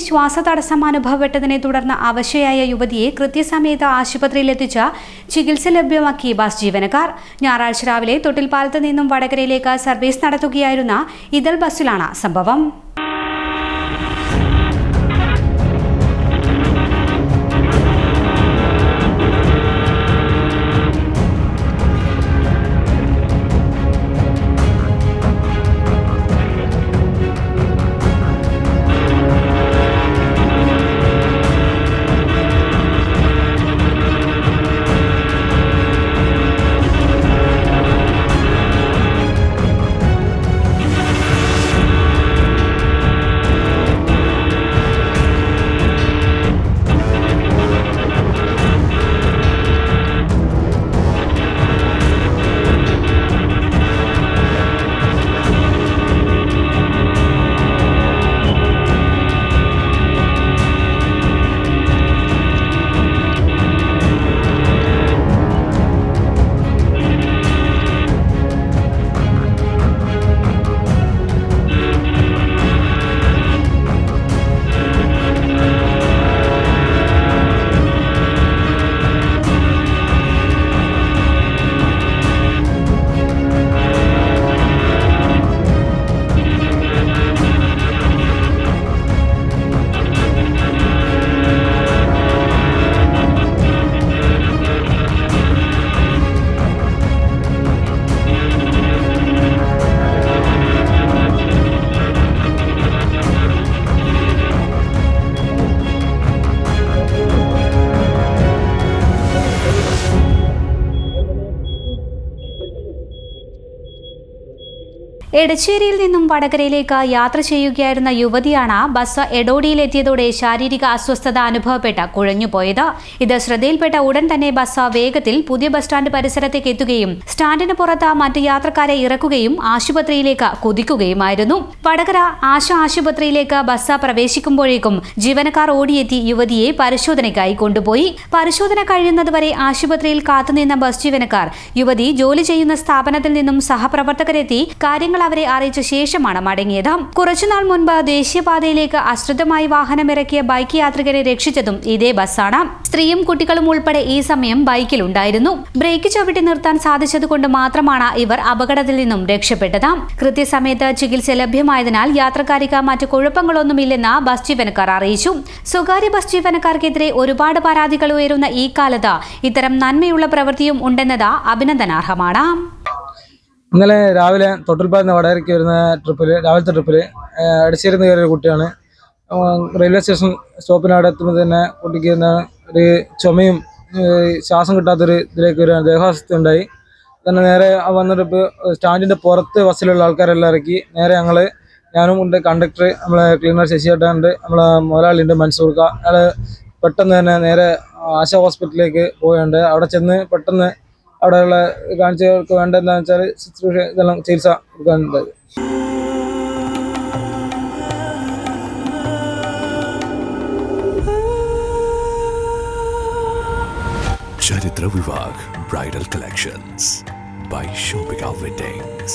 ശ്വാസതടസ്സം അനുഭവപ്പെട്ടതിനെ തുടർന്ന് അവശയായ യുവതിയെ കൃത്യസമയത്ത് ആശുപത്രിയിലെത്തിച്ച ചികിത്സ ലഭ്യമാക്കി ബസ് ജീവനക്കാർ. ഞായറാഴ്ച രാവിലെ തൊട്ടിൽപ്പാലത്ത് നിന്നും വടകരയിലേക്ക് സർവീസ് നടത്തുകയായിരുന്ന ഇതൾ ബസ്സിലാണ് സംഭവം. എടച്ചേരിയിൽ നിന്നും വടകരയിലേക്ക് യാത്ര ചെയ്യുകയായിരുന്ന യുവതിയാണ് ബസ് എടോടിയിലെത്തിയതോടെ ശാരീരിക അസ്വസ്ഥത അനുഭവപ്പെട്ട് കുഴഞ്ഞുപോയത്. ഇത് ശ്രദ്ധയിൽപ്പെട്ട ഉടൻ തന്നെ ബസ് വേഗത്തിൽ പുതിയ ബസ് സ്റ്റാൻഡ് പരിസരത്തേക്ക് എത്തുകയും സ്റ്റാൻഡിന് പുറത്ത് മറ്റ് യാത്രക്കാരെ ഇറക്കുകയും ആശുപത്രിയിലേക്ക് കുതിക്കുകയുമായിരുന്നു. വടകര ആശുപത്രിയിലേക്ക് ബസ് പ്രവേശിക്കുമ്പോഴേക്കും ജീവനക്കാർ ഓടിയെത്തി യുവതിയെ പരിശോധനയ്ക്കായി കൊണ്ടുപോയി. പരിശോധന കഴിയുന്നതുവരെ ആശുപത്രിയിൽ കാത്തുനിന്ന ബസ് ജീവനക്കാർ യുവതി ജോലി ചെയ്യുന്ന സ്ഥാപനത്തിൽ നിന്നും സഹപ്രവർത്തകരെത്തി കാര്യങ്ങൾ അവരെ അറിയിച്ച ശേഷമാണ് മടങ്ങിയത്. കുറച്ചുനാൾ മുൻപ് ദേശീയപാതയിലേക്ക് അശ്രദ്ധമായി വാഹനമിറക്കിയ ബൈക്ക് യാത്രികരെ രക്ഷിച്ചതും ഇതേ ബസ്സാണ്. സ്ത്രീയും കുട്ടികളും ഉൾപ്പെടെ ഈ സമയം ബൈക്കിലുണ്ടായിരുന്നു. ബ്രേക്ക് ചവിട്ടി നിർത്താൻ സാധിച്ചതുകൊണ്ട് മാത്രമാണ് ഇവർ അപകടത്തിൽ നിന്നും രക്ഷപ്പെട്ടത്. കൃത്യസമയത്ത് ചികിത്സ ലഭ്യമായതിനാൽ യാത്രക്കാർക്ക് മറ്റു കുഴപ്പങ്ങളൊന്നുമില്ലെന്ന് ബസ് ജീവനക്കാർ അറിയിച്ചു. സ്വകാര്യ ബസ് ജീവനക്കാർക്കെതിരെ ഒരുപാട് പരാതികൾ ഉയരുന്ന ഈ കാലത്ത് ഇത്തരം നന്മയുള്ള പ്രവൃത്തിയും ഉണ്ടെന്നത് അഭിനന്ദനാർഹമാണ്. ഇന്നലെ രാവിലെ തൊട്ടിൽപ്പാലത്ത് വടകരയ്ക്ക് വരുന്ന രാവിലത്തെ ട്രിപ്പിൽ എടച്ചേരിയിൽ നിന്ന് കയറിയ കുട്ടിയാണ്. റെയിൽവേ സ്റ്റേഷൻ സ്റ്റോപ്പിനവിടെ എത്തുമ്പോൾ തന്നെ കുട്ടിക്ക് ഒരു ചുമയും ശ്വാസം കിട്ടാത്തൊരു ഇതിലേക്ക് ഒരു ദേഹാവസ്ഥ ഉണ്ടായി. തന്നെ നേരെ വന്നിട്ട് ഇപ്പോൾ സ്റ്റാൻഡിൻ്റെ പുറത്ത് ബസ്സിലുള്ള ആൾക്കാരെല്ലാം ഇറക്കി നേരെ ഞാനും ഉണ്ട്, കണ്ടക്ടർ, നമ്മളെ ക്ലീനർ ശശിയേട്ടനുണ്ട്, നമ്മളെ മുതലാളിയുണ്ട് മൻസൂർക്ക. അയാൾ പെട്ടെന്ന് തന്നെ നേരെ ആശാ ഹോസ്പിറ്റലിലേക്ക് പോയുണ്ട്. അവിടെ ചെന്ന് പെട്ടെന്ന് അവിടെയുള്ള കാണിച്ചവർക്ക് വേണ്ട എന്താണെന്ന് വെച്ചാൽ ശുശ്രൂഷ ഇതെല്ലാം ചികിത്സ കൊടുക്കാനുണ്ടായത്. ചരിത്ര Vivah bridal collections by Shobhika Weddings.